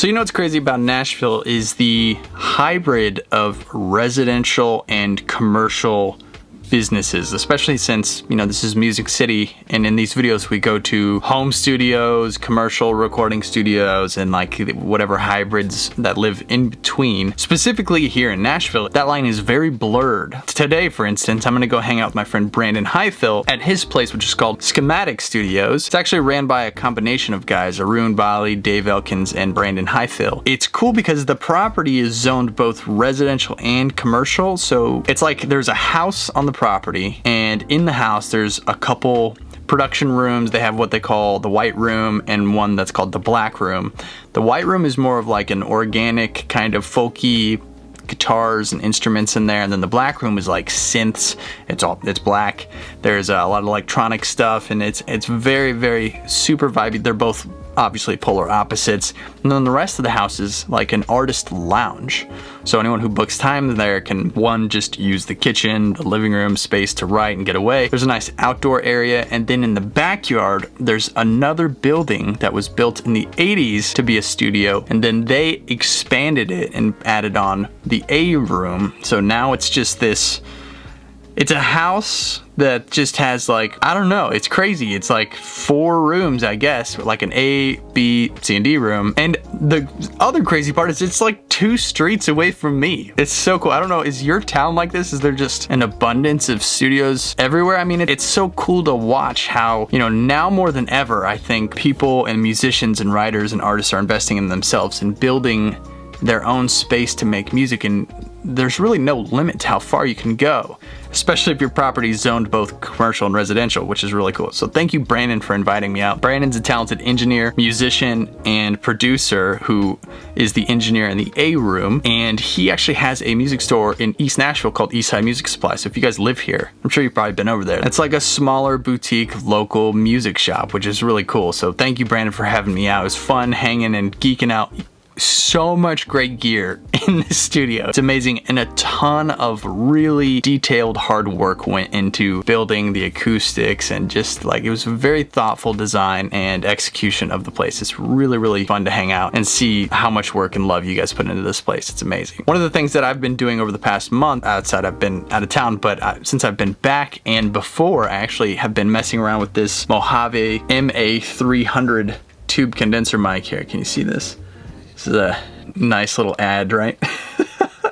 So you know what's crazy about Nashville is the hybrid of residential and commercial businesses, especially since, you know, this is Music City, and in these videos we go to home studios, commercial recording studios, and like whatever hybrids that live in between. Specifically here in Nashville, that line is very blurred. Today, for instance, I'm gonna go hang out with my friend Brandon Highfill at his place, which is called Schematic Studios. It's actually ran by a combination of guys, Arun Bali, Dave Elkins, and Brandon Highfill. It's cool because the property is zoned both residential and commercial, so it's like there's a house on the property, and in the house there's a couple production rooms. They have what they call the white room and one that's called the black room. The white room is more of like an organic kind of folky guitars and instruments in there, and then the black room is like synths. It's black. There's a lot of electronic stuff, and it's very, very super vibey. They're both obviously polar opposites. And then the rest of the house is like an artist lounge. So anyone who books time there can, one, just use the kitchen, the living room space to write and get away. There's a nice outdoor area, and then in the backyard there's another building that was built in the 80s to be a studio, and then they expanded it and added on the A room. So now it's just this, it's a house that just has like, I don't know, it's crazy. It's like 4 rooms, I guess, like an A, B, C, and D room. And the other crazy part is it's like 2 streets away from me. It's so cool. I don't know, is your town like this? Is there just an abundance of studios everywhere? I mean, it's so cool to watch how, you know, now more than ever, I think people and musicians and writers and artists are investing in themselves and building their own space to make music, and there's really no limit to how far you can go, especially if your property is zoned both commercial and residential, which is really cool. So thank you, Brandon, for inviting me out. Brandon's a talented engineer, musician, and producer who is the engineer in the A room, and he actually has a music store in East Nashville called Eastside Music Supply. So if you guys live here, I'm sure you've probably been over there. It's like a smaller boutique local music shop, which is really cool. So thank you, Brandon, for having me out. It was fun hanging and geeking out. So much great gear in this studio. It's amazing, and a ton of really detailed hard work went into building the acoustics, and just like, it was a very thoughtful design and execution of the place. It's really, really fun to hang out and see how much work and love you guys put into this place. It's amazing. One of the things that I've been doing over the past month outside, I've been out of town, but since I've been back and before, I actually have been messing around with this Mojave MA300 tube condenser mic here. Can you see this? This is a nice little ad, right?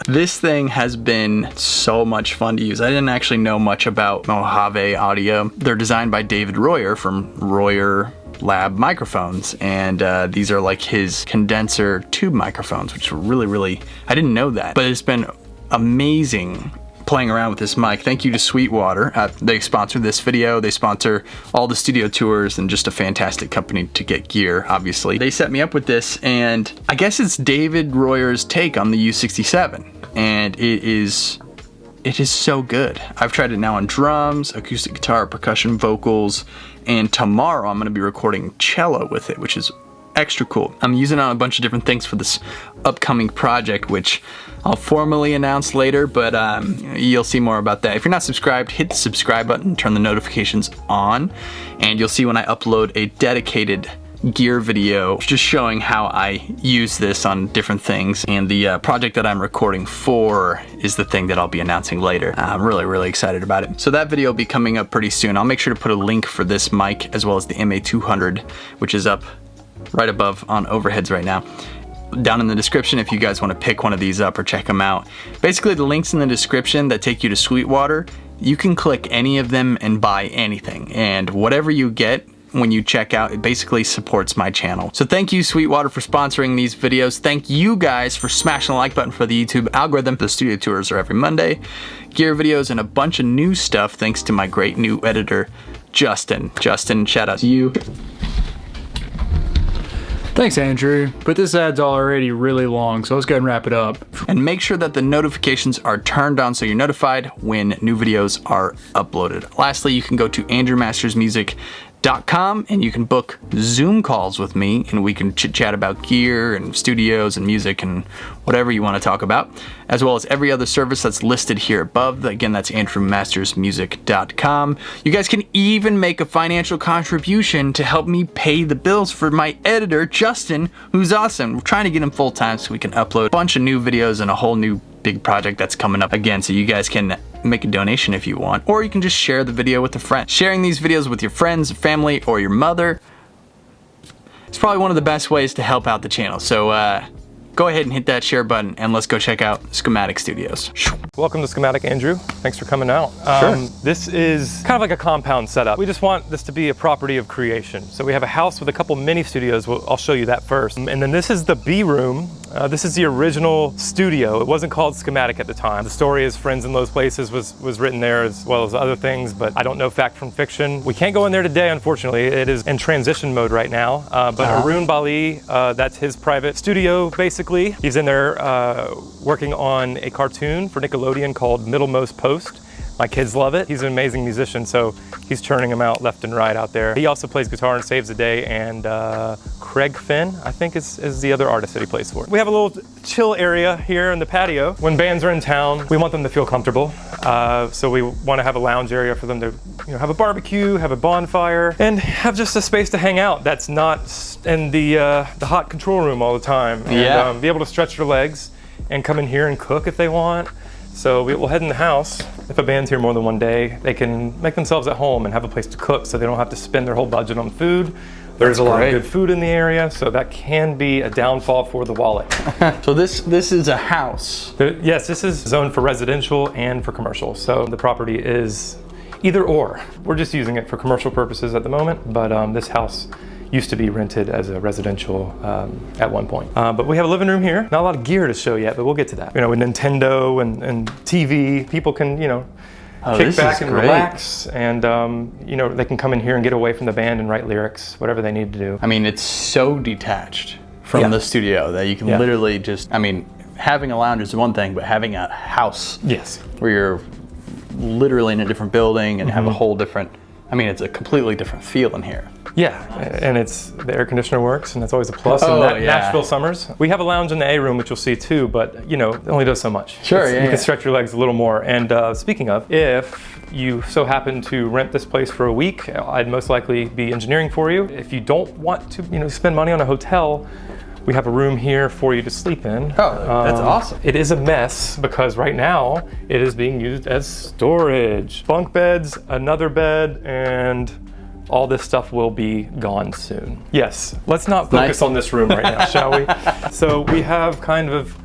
This thing has been so much fun to use. I didn't actually know much about Mojave Audio. They're designed by David Royer from Royer Lab Microphones, and these are like his condenser tube microphones, which are really, really, I didn't know that, but it's been amazing playing around with this mic. Thank you to Sweetwater. They sponsored this video. They sponsor all the studio tours, and just a fantastic company to get gear, obviously. They set me up with this, and I guess it's David Royer's take on the U67, and it is so good. I've tried it now on drums, acoustic guitar, percussion, vocals, and tomorrow I'm gonna be recording cello with it, which is extra cool. I'm using it on a bunch of different things for this upcoming project, which I'll formally announce later, but you'll see more about that. If you're not subscribed, hit the subscribe button, turn the notifications on, and you'll see when I upload a dedicated gear video just showing how I use this on different things. And the project that I'm recording for is the thing that I'll be announcing later. I'm really, really excited about it. So that video will be coming up pretty soon. I'll make sure to put a link for this mic as well as the MA200, which is up right above on overheads right now, down in the description if you guys want to pick one of these up or check them out. Basically, the links in the description that take you to Sweetwater, you can click any of them and buy anything, and whatever you get when you check out, it basically supports my channel. So thank you, Sweetwater, for sponsoring these videos. Thank you guys for smashing the like button for the YouTube algorithm. The studio tours are every Monday, gear videos, and a bunch of new stuff thanks to my great new editor, Justin. Justin, shout out to you. Thanks, Andrew, but this ad's already really long, so let's go ahead and wrap it up. And make sure that the notifications are turned on so you're notified when new videos are uploaded. Lastly, you can go to ANDREWMASTERSmusic.com and you can book Zoom calls with me, and we can chit chat about gear and studios and music and whatever you want to talk about, as well as every other service that's listed here above. Again, that's ANDREWMASTERSmusic.com. You guys can even make a financial contribution to help me pay the bills for my editor, Justin, who's awesome. We're trying to get him full time so we can upload a bunch of new videos and a whole new big project that's coming up again, so you guys can make a donation if you want, or you can just share the video with a friend. Sharing these videos with your friends, family, or your mother is probably one of the best ways to help out the channel. So go ahead and hit that share button, and let's go check out Schematic Studios. Welcome to Schematic, Andrew. Thanks for coming out. Sure. This is kind of like a compound setup. We just want this to be a property of creation. So we have a house with a couple mini studios. I'll show you that first. And then this is the B room. This is the original studio. It wasn't called Schematic at the time. The story is Friends in Low Places was written there, as well as other things, but I don't know fact from fiction. We can't go in there today, unfortunately. It is in transition mode right now. But Arun Bali, that's his private studio, basically. He's in there working on a cartoon for Nickelodeon called Middlemost Post. My kids love it. He's an amazing musician, so he's churning them out left and right out there. He also plays guitar and saves the day, and Craig Finn, I think is the other artist that he plays for. We have a little chill area here in the patio. When bands are in town, we want them to feel comfortable. So we want to have a lounge area for them to have a barbecue, have a bonfire, and have just a space to hang out that's not in the hot control room all the time. And be able to stretch their legs and come in here and cook if they want. So we'll head in the house. If a band's here more than one day, they can make themselves at home and have a place to cook, so they don't have to spend their whole budget on food. There's a lot of good food in the area, so that can be a downfall for the wallet. So this is a house. Yes, this is zoned for residential and for commercial. So the property is either or. We're just using it for commercial purposes at the moment, but this house used to be rented as a residential at one point. But we have a living room here. Not a lot of gear to show yet, but we'll get to that. With Nintendo and TV, people can, kick back and relax, and they can come in here and get away from the band and write lyrics, whatever they need to do. I mean, it's so detached from the studio that you can literally just, having a lounge is one thing, but having a house where you're literally in a different building and have a whole different, it's a completely different feel in here. Yeah, and the air conditioner works, and that's always a plus in Nashville summers. We have a lounge in the A room, which you'll see too, but it only does so much. Sure, you can stretch your legs a little more. And speaking of, if you so happen to rent this place for a week, I'd most likely be engineering for you. If you don't want to, spend money on a hotel, we have a room here for you to sleep in. Oh, that's awesome. It is a mess because right now it is being used as storage. Bunk beds, another bed, and all this stuff will be gone soon. Yes, let's not focus on this room right now, shall we? So we have kind of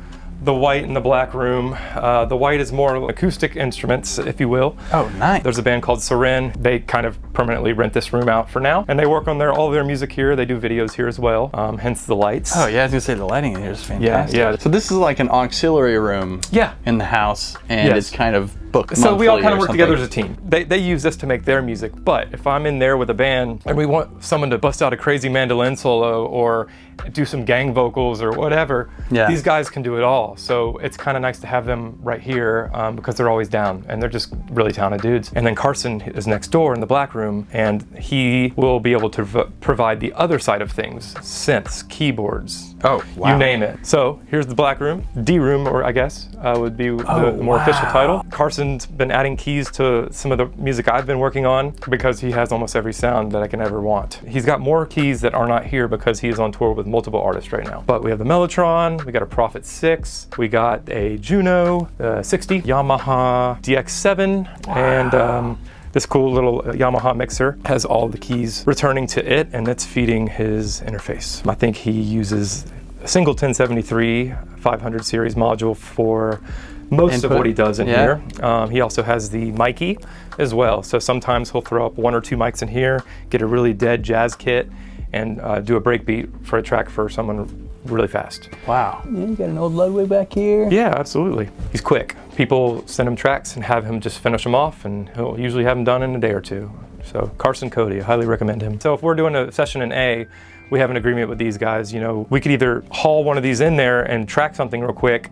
the white and the black room. The white is more acoustic instruments, if you will. Oh, nice. There's a band called Seren. They kind of permanently rent this room out for now, and they work on all their music here. They do videos here as well, hence the lights. Oh yeah, I was gonna say the lighting in here is fantastic. Yeah. So this is like an auxiliary room in the house, and it's kind of booked So we all kind of work something. together as a team. They use this to make their music, but if I'm in there with a band and we want someone to bust out a crazy mandolin solo or do some gang vocals or whatever, these guys can do it all. So it's kind of nice to have them right here because they're always down, and they're just really talented dudes. And then Carson is next door in the black room, and he will be able to provide the other side of things: synths, keyboards, you name it. So here's the black room. D room, or I guess would be the more official title. Carson's been adding keys to some of the music I've been working on because he has almost every sound that I can ever want. He's got more keys that are not here because he is on tour with multiple artists right now. But we have the Mellotron, we got a Prophet 6, we got a Juno 60, Yamaha DX7, and this cool little Yamaha mixer has all the keys returning to it, and it's feeding his interface. I think he uses a single 1073 500 series module for most of what he does in here. He also has the Mikey as well. So sometimes he'll throw up 1 or 2 mics in here, get a really dead jazz kit, and do a breakbeat for a track for someone really fast. Wow. You got an old Ludwig back here? Yeah, absolutely. He's quick. People send him tracks and have him just finish them off, and he'll usually have them done in a day or two. So Carson Cody, I highly recommend him. So if we're doing a session in A, we have an agreement with these guys. We could either haul one of these in there and track something real quick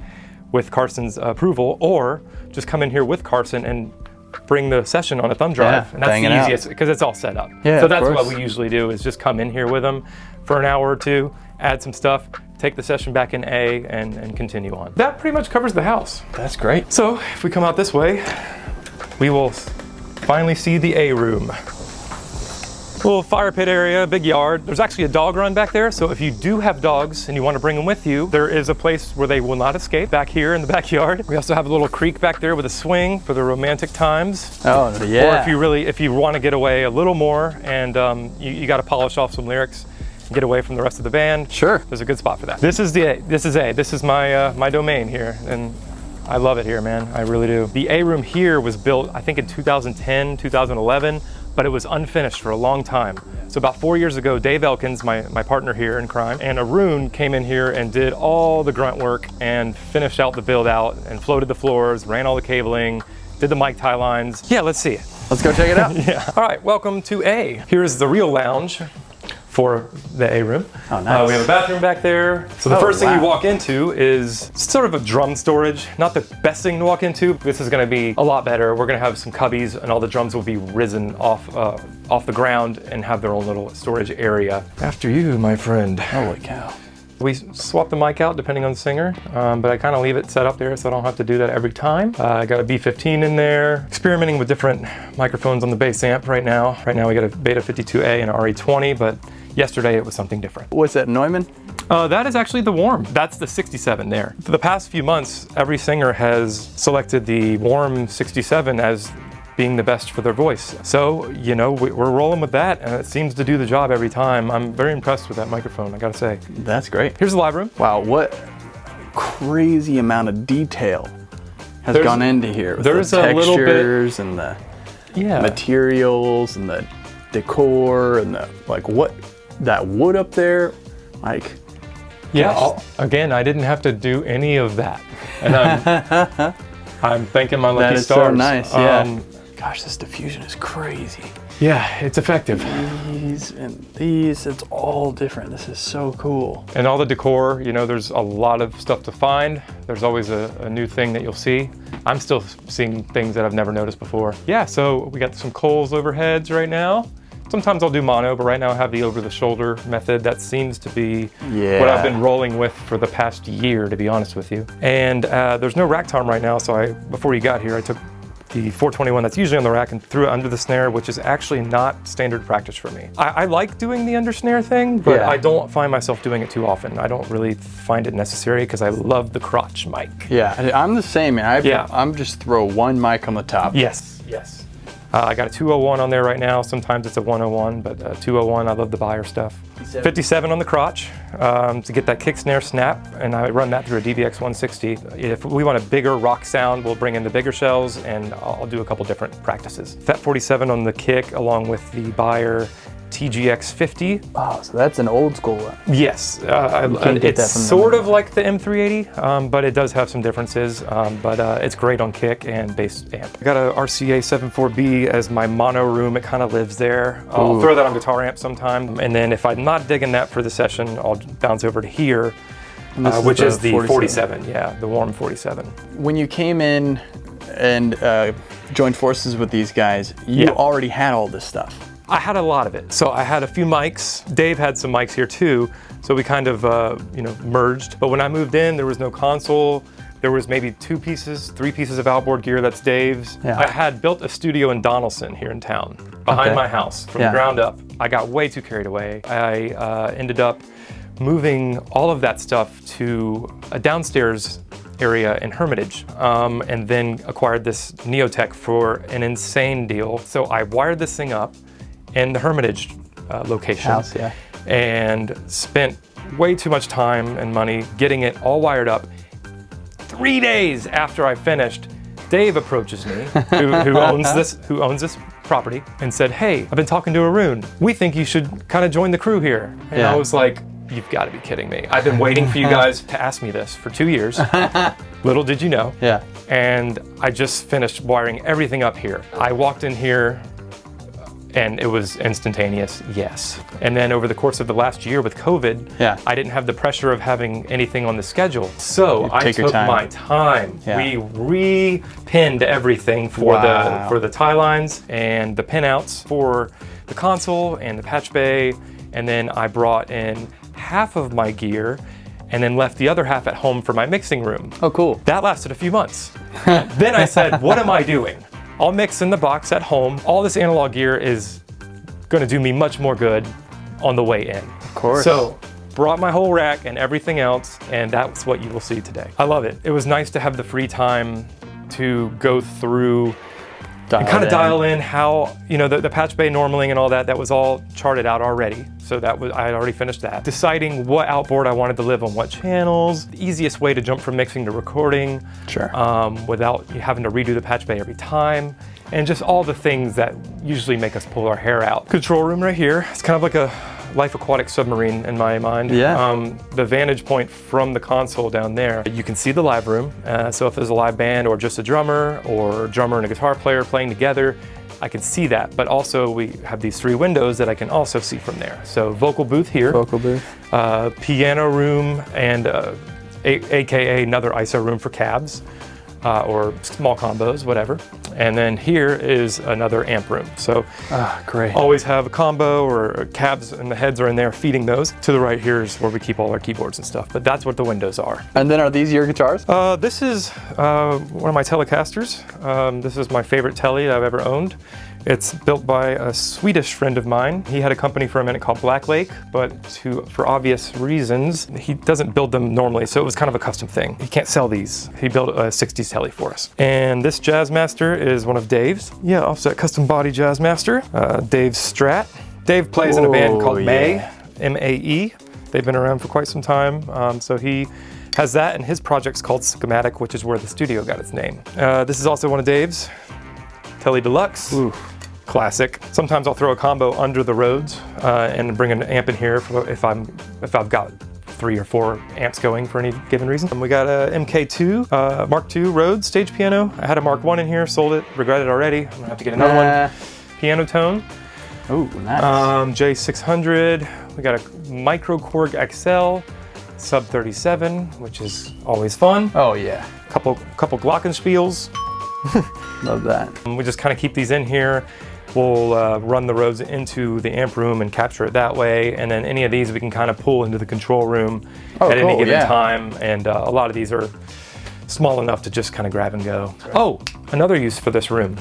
with Carson's approval, or just come in here with Carson and bring the session on a thumb drive. Yeah, and that's bang it the out. easiest because it's all set up. Yeah, so of that's what course. we usually do is just come in here with them for an hour or two, add some stuff, take the session back in A and continue on. That pretty much covers the house. That's great. So if we come out this way, we will finally see the A room. Little fire pit area, big yard. There's actually a dog run back there, so if you do have dogs and you want to bring them with you, there is a place where they will not escape back here in the backyard. We also have a little creek back there with a swing for the romantic times. Oh, yeah. Or if you want to get away a little more and you got to polish off some lyrics, get away from the rest of the band. Sure. There's a good spot for that. This is A. This is my my domain here, and I love it here, man. I really do. The A room here was built, I think in 2010, 2011, but it was unfinished for a long time. So about 4 years ago, Dave Elkins, my partner here in crime, and Arun came in here and did all the grunt work and finished out the build out and floated the floors, ran all the cabling, did the mic tie lines. Yeah, let's see it. Let's go check it out. Yeah. All right, welcome to A. Here's the real lounge for the A room. Oh, nice. We have a bathroom back there. So the first thing you walk into is sort of a drum storage. Not the best thing to walk into. This is gonna be a lot better. We're gonna have some cubbies and all the drums will be risen off the ground and have their own little storage area. After you, my friend. Holy cow. We swap the mic out depending on the singer, but I kind of leave it set up there so I don't have to do that every time. I got a B15 in there, experimenting with different microphones on the bass amp right now. Right now we got a Beta 52A and an RE20, but yesterday it was something different. What's that, Neumann? That is actually the Warm. That's the 67 there. For the past few months, every singer has selected the Warm 67 as being the best for their voice. So, you know, we're rolling with that and it seems to do the job every time. I'm very impressed with that microphone, I gotta say. That's great. Here's the live room. Wow, what crazy amount of detail has gone into here. With there's the a little bit- textures and the materials and the decor and the, like, what, that wood up there, like, yeah, again, I didn't have to do any of that. And I'm thanking my lucky that is stars. so nice, yeah. Gosh, this diffusion is crazy. Yeah, it's effective. These and these, it's all different. This is so cool. And all the decor, you know, there's a lot of stuff to find. There's always a new thing that you'll see. I'm still seeing things that I've never noticed before. Yeah, so we got some Coles overheads right now. Sometimes I'll do mono, but right now I have the over-the-shoulder method. That seems to be what I've been rolling with for the past year, to be honest with you. And there's no rack tom right now, so before you got here, I took the 421 that's usually on the rack and threw it under the snare, which is actually not standard practice for me. I like doing the under snare thing, but I don't find myself doing it too often. I don't really find it necessary because I love the crotch mic. Yeah, I'm the same, man. I'm just throw one mic on the top. Yes, yes. I got a 201 on there right now. Sometimes it's a 101, but 201, I love the Beyer stuff. 57 on the crotch to get that kick snare snap, and I run that through a DBX 160. If we want a bigger rock sound, we'll bring in the bigger shells, and I'll do a couple different practices. Fat 47 on the kick, along with the Beyer TGX 50. Oh, so that's an old school one. Yes, it's sort of like the M380, but it does have some differences, but it's great on kick and bass amp. I got a RCA 74B as my mono room. It kind of lives there. I'll throw that on guitar amp sometime, and then if I'm not digging that for the session, I'll bounce over to here, which is the 47, yeah, the Warm 47. When you came in and joined forces with these guys, you already had all this stuff. I had a lot of it. So I had a few mics. Dave had some mics here too. So we kind of, merged. But when I moved in, there was no console. There was maybe 3 pieces of outboard gear. That's Dave's. Yeah. I had built a studio in Donaldson here in town, behind my house, from the ground up. I got way too carried away. I ended up moving all of that stuff to a downstairs area in Hermitage, and then acquired this Neotech for an insane deal. So I wired this thing up in the Hermitage location and spent way too much time and money getting it all wired up. 3 days after I finished, Dave approaches me, who owns this property, and said, "Hey, I've been talking to Arun. We think you should kind of join the crew here." And I was like, "You've got to be kidding me. I've been waiting for you guys to ask me this for 2 years." Little did you know. Yeah. And I just finished wiring everything up here. I walked in here And it was instantaneous, yes. And then over the course of the last year with COVID, I didn't have the pressure of having anything on the schedule. So I took my time. We re-pinned everything for the tie lines and the pinouts for the console and the patch bay. And then I brought in half of my gear and then left the other half at home for my mixing room. Oh, cool. That lasted a few months. Then I said, what am I doing? I'll mix in the box at home. All this analog gear is gonna do me much more good on the way in. Of course. So, brought my whole rack and everything else, and that's what you will see today. I love it. It was nice to have the free time to go through and kind of dial in how, you know, the patch bay normaling and all that, that was all charted out already. So I had already finished that. Deciding what outboard I wanted to live on what channels, the easiest way to jump from mixing to recording, without having to redo the patch bay every time, and just all the things that usually make us pull our hair out. Control room right here. It's kind of like a life aquatic submarine in my mind. The vantage point from the console down there, you can see the live room. So if there's a live band or just a drummer and a guitar player playing together, I can see that. But also we have these 3 windows that I can also see from there. So vocal booth here. Piano room and AKA another ISO room for cabs. Or small combos, whatever. And then here is another amp room. So great. Always have a combo or cabs and the heads are in there feeding those. To the right here is where we keep all our keyboards and stuff, but that's what the windows are. And then are these your guitars? This is one of my Telecasters. This is my favorite Tele that I've ever owned. It's built by a Swedish friend of mine. He had a company for a minute called Black Lake, but for obvious reasons, he doesn't build them normally, so it was kind of a custom thing. He can't sell these. He built a 60s Tele for us. And this Jazzmaster is one of Dave's. Yeah, offset custom body Jazzmaster. Dave's Strat. Dave plays in a band called Mae, M-A-E. They've been around for quite some time, so he has that, and his project's called Schematic, which is where the studio got its name. This is also one of Dave's. Tele Deluxe. Classic. Sometimes I'll throw a combo under the Rhodes and bring an amp in here if I've got 3 or 4 amps going for any given reason. And we got a MK2 Mark II Rhodes stage piano. I had a Mark I in here, sold it, regret it already. I'm gonna have to get another one. Piano tone. Oh, nice. J600. We got a Micro Korg XL sub 37, which is always fun. Oh yeah. Couple Glockenspiels. Love that. We just kind of keep these in here. We'll run the Rhodes into the amp room and capture it that way. And then any of these we can kind of pull into the control room at any given time. And a lot of these are small enough to just kind of grab and go. Oh, another use for this room.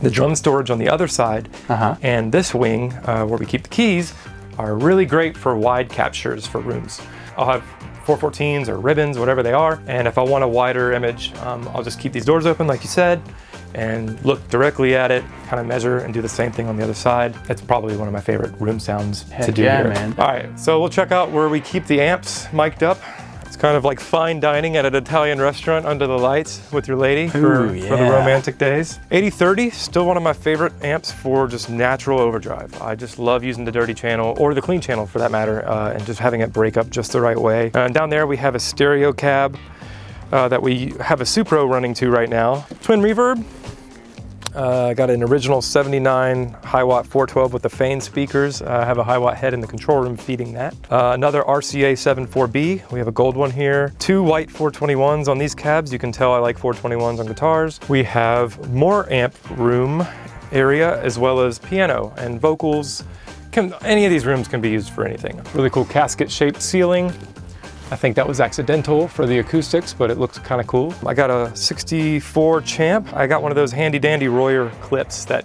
The drum storage on the other side and this wing where we keep the keys are really great for wide captures for rooms. I'll have 414s or ribbons, whatever they are. And if I want a wider image, I'll just keep these doors open like you said and look directly at it, kind of measure and do the same thing on the other side. It's probably one of my favorite room sounds to do here. Man. All right, so we'll check out where we keep the amps mic'd up. It's kind of like fine dining at an Italian restaurant under the lights with your lady for the romantic days. 8030, still one of my favorite amps for just natural overdrive. I just love using the dirty channel, or the clean channel for that matter, and just having it break up just the right way. And down there we have a stereo cab that we have a Supro running to right now. Twin reverb. I got an original 79 high watt 412 with the Fane speakers. I have a high watt head in the control room feeding that. Another RCA 74B. We have a gold one here. 2 white 421s on these cabs. You can tell I like 421s on guitars. We have more amp room area as well as piano and vocals. Any of these rooms can be used for anything. Really cool casket shaped ceiling. I think that was accidental for the acoustics, but it looks kind of cool. I got a 64 Champ. I got one of those handy dandy Royer clips that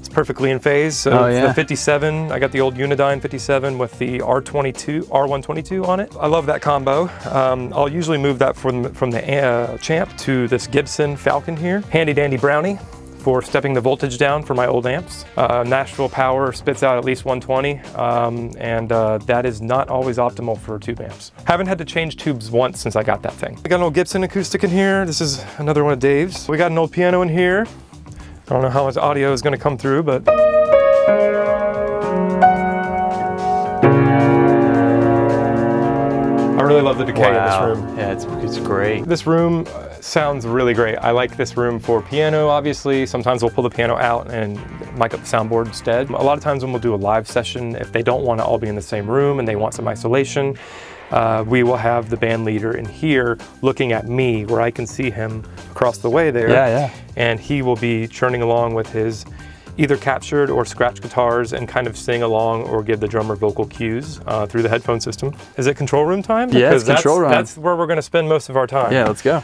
is perfectly in phase. So the 57, I got the old Unidyne 57 with the R122 on it. I love that combo. I'll usually move that from the Champ to this Gibson Falcon here. Handy dandy Brownie for stepping the voltage down for my old amps. Nashville Power spits out at least 120, and that is not always optimal for tube amps. Haven't had to change tubes once since I got that thing. I got an old Gibson acoustic in here. This is another one of Dave's. We got an old piano in here. I don't know how much audio is gonna come through, but. I really love the decay in this room. Yeah, it's great. This room sounds really great. I like this room for piano, obviously. Sometimes we'll pull the piano out and mic up the soundboard instead. A lot of times when we'll do a live session, if they don't want to all be in the same room and they want some isolation, we will have the band leader in here looking at me where I can see him across the way there. Yeah. And he will be churning along with his either captured or scratch guitars and kind of sing along or give the drummer vocal cues through the headphone system. Is it control room time? Yeah, it's control room. That's where we're going to spend most of our time. Yeah, let's go.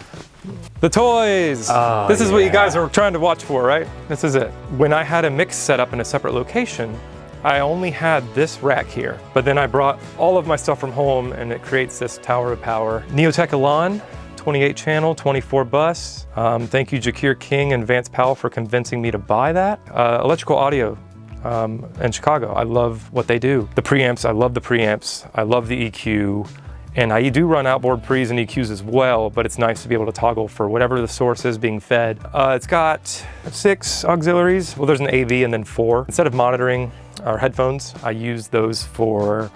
The toys. Oh, this is what you guys are trying to watch for, right? This is it. When I had a mix set up in a separate location, I only had this rack here, but then I brought all of my stuff from home and it creates this tower of power. Neotech Elan, 28 channel, 24 bus. Thank you Jakir King and Vance Powell for convincing me to buy that. Electrical audio in Chicago. I love what they do. The preamps, I love the preamps. I love the EQ. And I do run outboard pre's and EQs as well, but it's nice to be able to toggle for whatever the source is being fed. It's got 6 auxiliaries. Well, there's an AV and then 4. Instead of monitoring our headphones, I use those for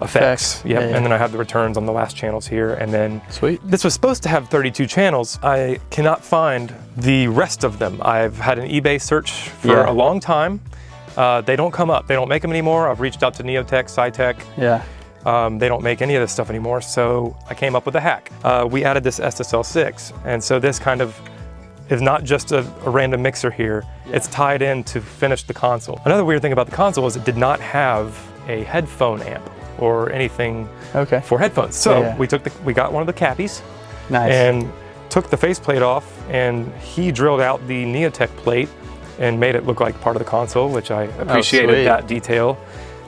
effects. Yep. And then I have the returns on the last channels here. And then sweet. This was supposed to have 32 channels. I cannot find the rest of them. I've had an eBay search for a long time. They don't come up. They don't make them anymore. I've reached out to Neotech, Sci-Tech. Yeah. They don't make any of this stuff anymore. So I came up with a hack. We added this SSL6. And so this kind of is not just a random mixer here. It's tied in to finish the console. Another weird thing about the console is it did not have a headphone amp or anything for headphones. So we got one of the cappies and took the faceplate off, and he drilled out the Neotech plate and made it look like part of the console, which I appreciated that detail.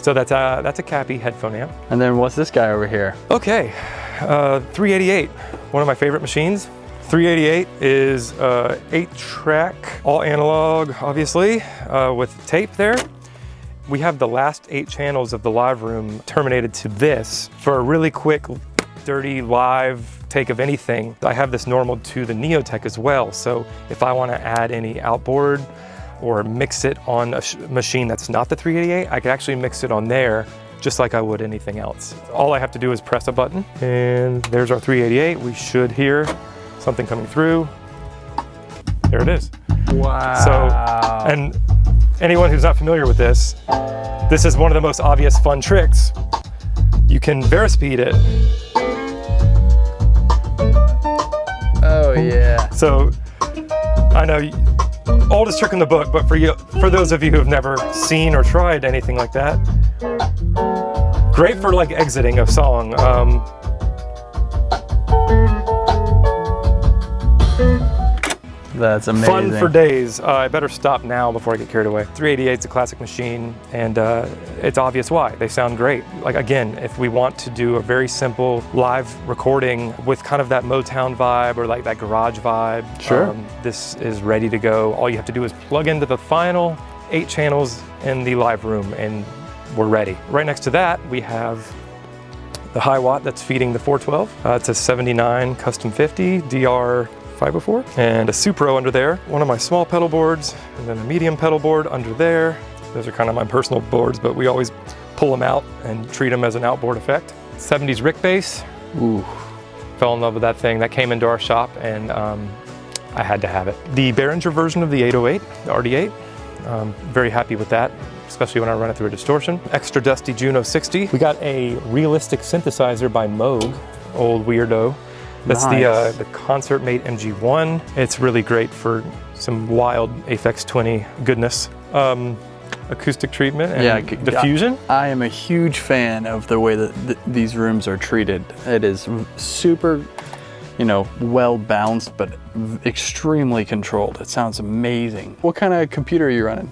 So that's a cappy headphone amp. And then what's this guy over here? Okay, 388, one of my favorite machines. 388 is 8-track, all analog, obviously, with tape there. We have the last 8 channels of the live room terminated to this for a really quick, dirty live take of anything. I have this normal to the Neotech as well. So if I want to add any outboard or mix it on a machine that's not the 388, I can actually mix it on there just like I would anything else. All I have to do is press a button, and there's our 388. We should hear something coming through. There it is. Wow. So, and anyone who's not familiar with this, this is one of the most obvious fun tricks. You can Verispeed it. Oh yeah. So, I know, oldest trick in the book, but for those of you who have never seen or tried anything like that, great for like exiting a song. That's amazing. Fun for days. I better stop now before I get carried away. 388 is a classic machine, and it's obvious why. They sound great. Like again, if we want to do a very simple live recording with kind of that Motown vibe or like that garage vibe, this is ready to go. All you have to do is plug into the final 8 channels in the live room and we're ready. Right next to that, we have the high watt that's feeding the 412. It's a 79 Custom 50 DR 504, and a Supro under there, one of my small pedal boards, and then a medium pedal board under there. Those are kind of my personal boards, but we always pull them out and treat them as an outboard effect. 70s Rick bass. Ooh. Fell in love with that thing. That came into our shop, and I had to have it. The Behringer version of the 808, the RD8. Very happy with that, especially when I run it through a distortion. Extra dusty Juno 60. We got a realistic synthesizer by Moog, old weirdo. That's the Concert Mate MG1. It's really great for some wild Aphex Twinny goodness. Acoustic treatment and diffusion. I am a huge fan of the way that these rooms are treated. It is super, well balanced, but extremely controlled. It sounds amazing. What kind of computer are you running?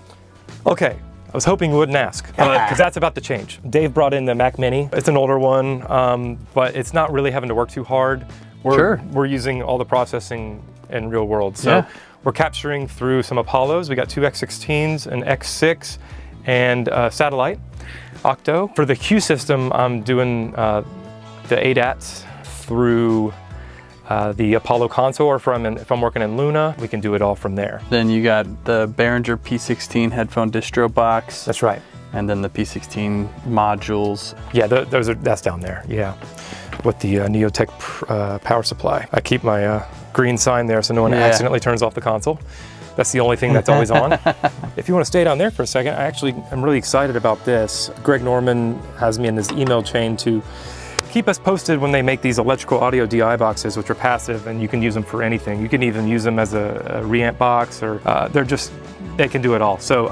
Okay. I was hoping you wouldn't ask, because that's about to change. Dave brought in the Mac Mini. It's an older one, but it's not really having to work too hard. We're using all the processing in real world. So we're capturing through some Apollos. We got 2 X16s, an X6, and satellite, Octo. For the Q system, I'm doing the ADATs through the Apollo console, or if I'm working in Luna, we can do it all from there. Then you got the Behringer P16 headphone distro box. That's right. And then the P16 modules. Yeah, that's down there, yeah. with the Neotech power supply. I keep my green sign there so no one accidentally turns off the console. That's the only thing that's always on. If you want to stay down there for a second, I actually am really excited about this. Greg Norman has me in his email chain to keep us posted when they make these electrical audio DI boxes, which are passive, and you can use them for anything. You can even use them as a reamp box, or they can do it all. So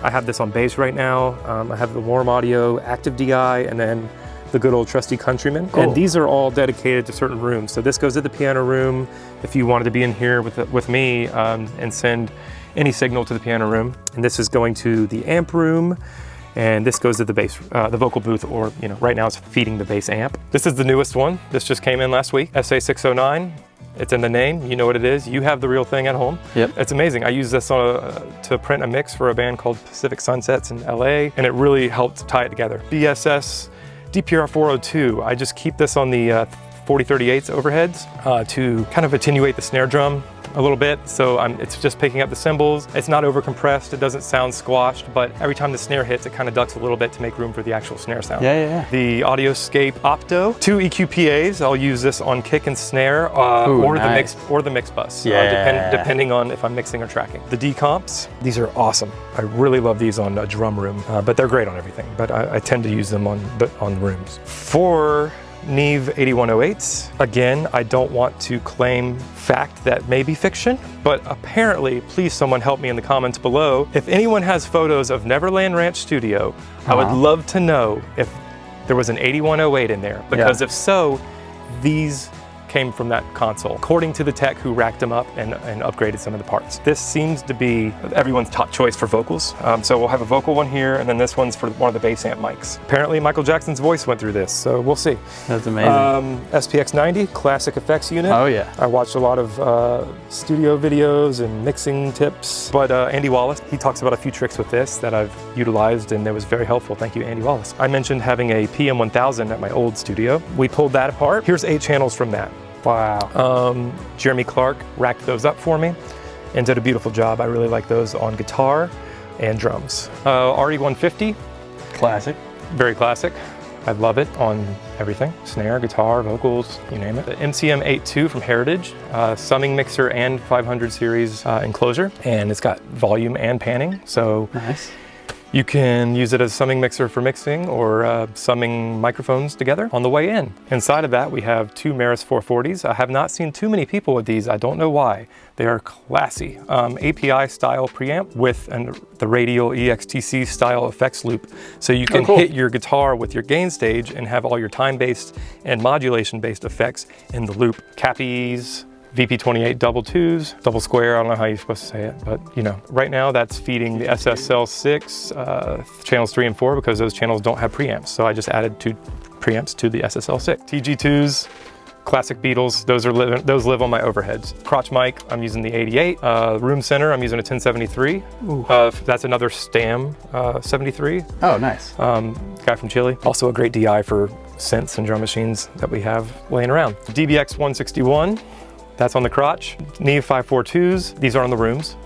I have this on bass right now. I have the Warm Audio Active DI, and then the good old trusty Countryman. Cool. And these are all dedicated to certain rooms. So this goes to the piano room if you wanted to be in here with me and send any signal to the piano room. And this is going to the amp room. And this goes to the bass, the vocal booth, or right now it's feeding the bass amp. This is the newest one. This just came in last week, SA609. It's in the name, you know what it is. You have the real thing at home. Yep. It's amazing. I use this to print a mix for a band called Pacific Sunsets in LA, and it really helped tie it together. BSS DPR 402. I just keep this on the 4038s overheads to kind of attenuate the snare drum a little bit. So it's just picking up the cymbals. It's not over compressed. It doesn't sound squashed, but every time the snare hits, it kind of ducks a little bit to make room for the actual snare sound. The Audioscape Opto, 2 EQ PAs. I'll use this on kick and snare, or the mix bus, depending on if I'm mixing or tracking. The decomps, these are awesome. I really love these on a drum room, but they're great on everything. But I tend to use them on rooms. For Neve 8108s. Again, I don't want to claim fact that may be fiction, but apparently, please someone help me in the comments below. If anyone has photos of Neverland Ranch Studio, I would love to know if there was an 8108 in there, because if so, these came from that console, according to the tech who racked them up and upgraded some of the parts. This seems to be everyone's top choice for vocals. So we'll have a vocal one here, and then this one's for one of the bass amp mics. Apparently Michael Jackson's voice went through this, so we'll see. That's amazing. SPX90, classic effects unit. Oh yeah. I watched a lot of studio videos and mixing tips, but Andy Wallace, he talks about a few tricks with this that I've utilized, and it was very helpful. Thank you, Andy Wallace. I mentioned having a PM1000 at my old studio. We pulled that apart. Here's 8 channels from that. Wow. Jeremy Clark racked those up for me and did a beautiful job. I really like those on guitar and drums. RE150. Classic. Very classic. I love it on everything. Snare, guitar, vocals, you name it. The MCM82 from Heritage, summing mixer and 500 series enclosure. And it's got volume and panning. So nice. You can use it as a summing mixer for mixing, or summing microphones together on the way in. Inside of that, we have 2 Meris 440s. I have not seen too many people with these. I don't know why. They are classy. API style preamp with the radial EXTC style effects loop. So you can hit your guitar with your gain stage and have all your time-based and modulation-based effects in the loop. Cappies, VP28 double 2s, double square, I don't know how you're supposed to say it, but right now that's feeding the SSL6 channels 3 and 4, because those channels don't have preamps. So I just added 2 preamps to the SSL6. TG2s, classic Beatles, those live on my overheads. Crotch mic, I'm using the 88. Room center, I'm using a 1073. That's another Stam 73. Oh, nice. Guy from Chile. Also a great DI for synths and drum machines that we have laying around. DBX 161. That's on the crotch. Neve 542s, these are on the rooms,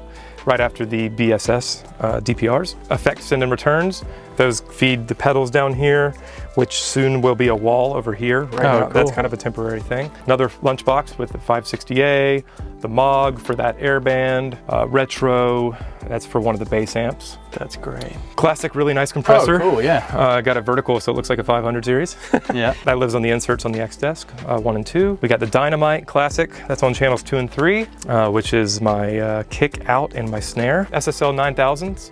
right after the BSS DPRs. Effects send and returns, those feed the pedals down here, which soon will be a wall over here. Right now, cool. That's kind of a temporary thing. Another lunchbox with the 560A, the MOG for that airband, retro, that's for one of the bass amps. That's great. Classic, really nice compressor. Oh, cool, yeah. Got a vertical, so it looks like a 500 series. Yeah. That lives on the inserts on the X desk, 1 and 2. We got the Dynamite Classic, that's on channels 2 and 3, which is my kick out and my snare. SSL 9000s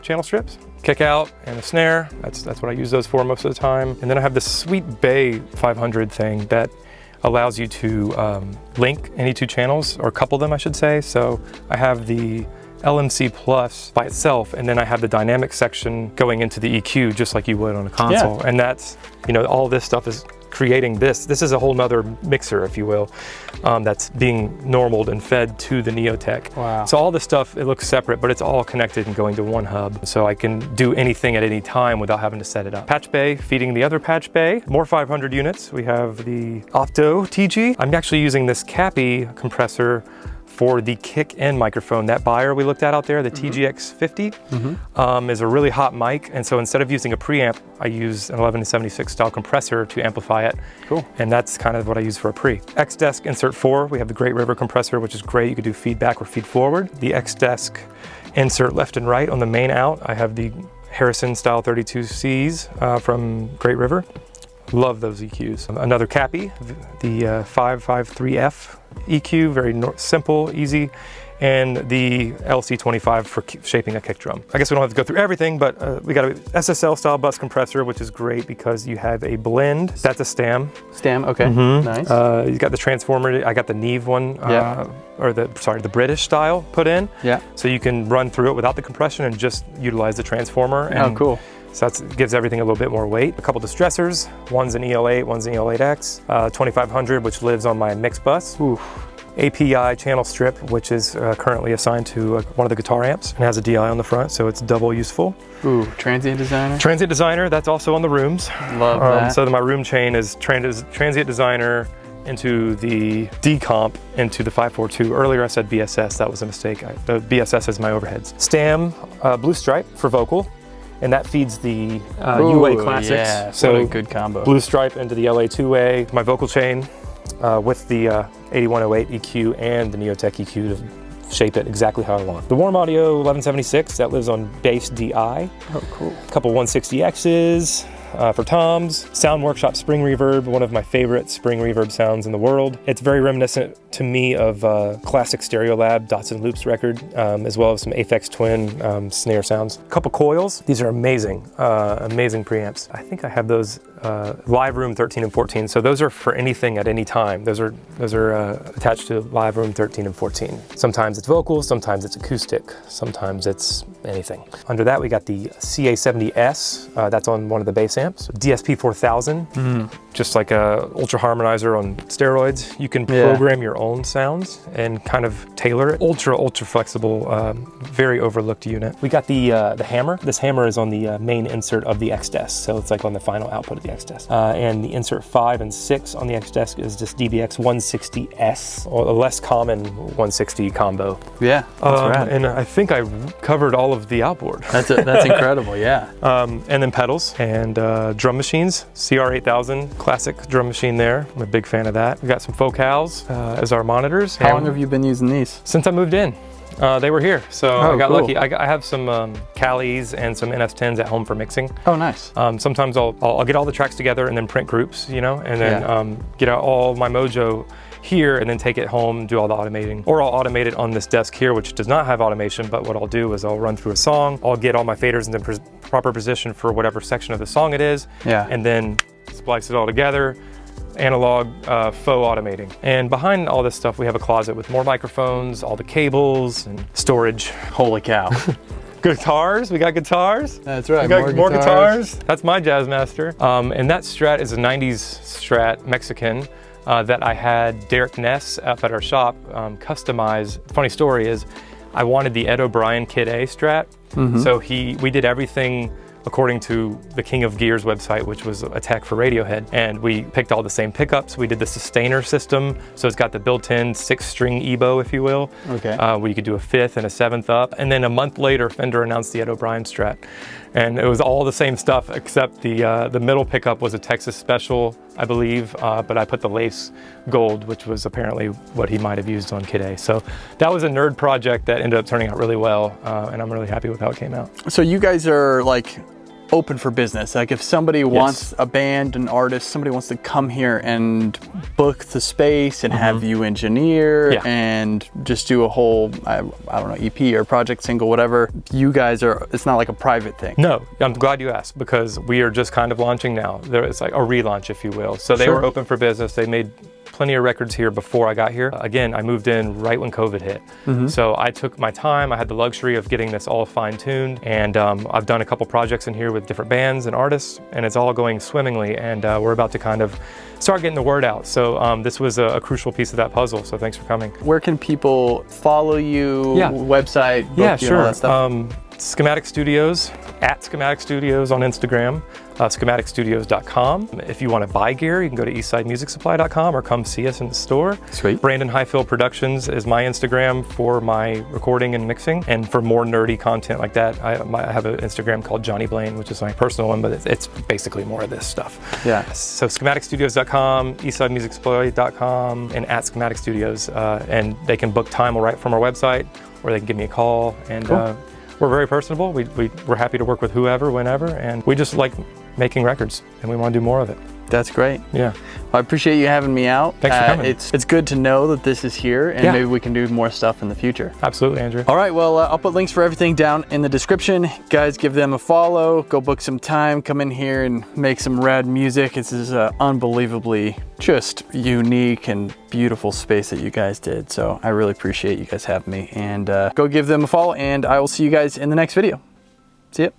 channel strips. Kick out and a snare, that's what I use those for most of the time. And then I have this sweet Bay 500 thing that allows you to link any 2 channels, or couple them I should say. So I have the LMC Plus by itself, and then I have the dynamic section going into the EQ just like you would on a console. Yeah. And that's, all this stuff is creating this. This is a whole nother mixer, if you will, that's being normaled and fed to the Neotech. Wow. So all this stuff, it looks separate, but it's all connected and going to one hub. So I can do anything at any time without having to set it up. Patch bay feeding the other patch bay. More 500 units. We have the Opto TG. I'm actually using this Cappy compressor for the kick-in microphone. That Buyer we looked at out there, the TGX50, is a really hot mic. And so instead of using a preamp, I use an 11-76 style compressor to amplify it. Cool. And that's kind of what I use for a pre. X-Desk Insert 4, we have the Great River compressor, which is great. You could do feedback or feed forward. The X-Desk Insert left and right on the main out. I have the Harrison style 32Cs from Great River. Love those EQs. Another Cappy, the 553F EQ, very simple, easy, and the LC25 for shaping a kick drum. I guess we don't have to go through everything, but we got a SSL style bus compressor, which is great because you have a blend. That's a stem. Stem, okay, nice. You got the transformer. I got the Neve one, or the British style put in. Yeah. So you can run through it without the compression and just utilize the transformer. And oh, cool. So that gives everything a little bit more weight. A couple distressors, one's an EL8, one's an EL8X, 2500, which lives on my mix bus. Oof. API channel strip, which is currently assigned to one of the guitar amps and has a DI on the front, so it's double useful. Ooh, Transient Designer? Transient Designer, that's also on the rooms. Love that. So my room chain is Transient Designer into the decomp into the 542. Earlier I said BSS, that was a mistake. The BSS is my overheads. Stam Blue Stripe for vocal. And that feeds the UA Classics. Yeah, so what a good combo. Blue Stripe into the LA2A, my vocal chain with the 8108 EQ and the Neotech EQ to shape it exactly how I want. The Warm Audio 1176, that lives on bass DI. Oh, cool. A couple 160Xs. For toms, Sound Workshop Spring Reverb, one of my favorite spring reverb sounds in the world. It's very reminiscent to me of classic Stereolab Dots and Loops record, as well as some Aphex Twin snare sounds. A couple coils. These are amazing, amazing preamps. I think I have those Live Room 13 and 14. So those are for anything at any time. Those are attached to Live Room 13 and 14. Sometimes it's vocal, sometimes it's acoustic, sometimes it's anything. Under that we got the CA70S. That's on one of the bass amps. DSP 4000, just like a ultra harmonizer on steroids. You can program your own sounds and kind of tailor it. Ultra flexible, very overlooked unit. We got the hammer. This hammer is on the main insert of the X-Desk, so it's like on the final output of the X-Desk. And the insert 5 and 6 on the X-Desk is this DBX 160S, or a less common 160 combo. Yeah, that's rad. And I think I covered all of the outboard. That's incredible, yeah. And then pedals and drum machines. CR8000, classic drum machine there. I'm a big fan of that. We got some focals as our monitors. How long have you been using these? Since I moved in. They were here, so I got cool. lucky. I have some Calis and some NS10s at home for mixing. Oh, nice. Sometimes I'll get all the tracks together and then print groups, you know, and then get out all my mojo here and then take it home, do all the automating. Or I'll automate it on this desk here, which does not have automation, but what I'll do is I'll run through a song, I'll get all my faders in the proper position for whatever section of the song it is, and then splice it all together. Analog faux automating. And behind all this stuff, we have a closet with more microphones, all the cables and storage. Holy cow. Guitars, we got guitars. That's right, we got more guitars. That's my Jazzmaster. And that Strat is a 90s Strat Mexican that I had Derek Ness up at our shop customize. Funny story is, I wanted the Ed O'Brien Kid A Strat. So we did everything according to the King of Gears website, which was a tech for Radiohead. And we picked all the same pickups. We did the sustainer system. So it's got the built-in 6-string EBO, if you will. Okay. Where you could do a 5th and a 7th up. And then a month later, Fender announced the Ed O'Brien Strat. And it was all the same stuff, except the middle pickup was a Texas Special, I believe, but I put the lace gold, which was apparently what he might have used on Kid A. So that was a nerd project that ended up turning out really well, and I'm really happy with how it came out. So you guys are like open for business. Like if somebody wants a band, an artist, somebody wants to come here and book the space and have you engineer and just do a whole, I don't know, EP or project single, whatever. You guys are, it's not like a private thing. No, I'm glad you asked because we are just kind of launching now. It's like a relaunch, if you will. So they were open for business. They made plenty of records here before I got here. Again, I moved in right when COVID hit. So I took my time. I had the luxury of getting this all fine-tuned, and I've done a couple projects in here with different bands and artists, and it's all going swimmingly, and we're about to kind of start getting the word out. So this was a crucial piece of that puzzle, so thanks for coming. Where can people follow you, website, book you, sure. all that stuff? Schematic Studios, at Schematic Studios on Instagram. schematicstudios.com. If you want to buy gear, you can go to eastsidemusicsupply.com or come see us in the store. Sweet. Brandon Highfield Productions is my Instagram for my recording and mixing. And for more nerdy content like that, I have an Instagram called Johnny Blaine, which is my personal one, but it's basically more of this stuff. Yeah. So schematicstudios.com, eastsidemusicsupply.com, and at Schematic Studios. And they can book time right from our website, or they can give me a call. And cool. We're very personable. We're happy to work with whoever, whenever, and we just like making records, and we want to do more of it. That's great. Yeah. Well, I appreciate you having me out. Thanks for coming. It's good to know that this is here, and maybe we can do more stuff in the future. Absolutely, Andrew. All right, well, I'll put links for everything down in the description. Guys, give them a follow, go book some time, come in here and make some rad music. This is unbelievably just unique and beautiful space that you guys did. So I really appreciate you guys having me, and go give them a follow, and I will see you guys in the next video. See ya.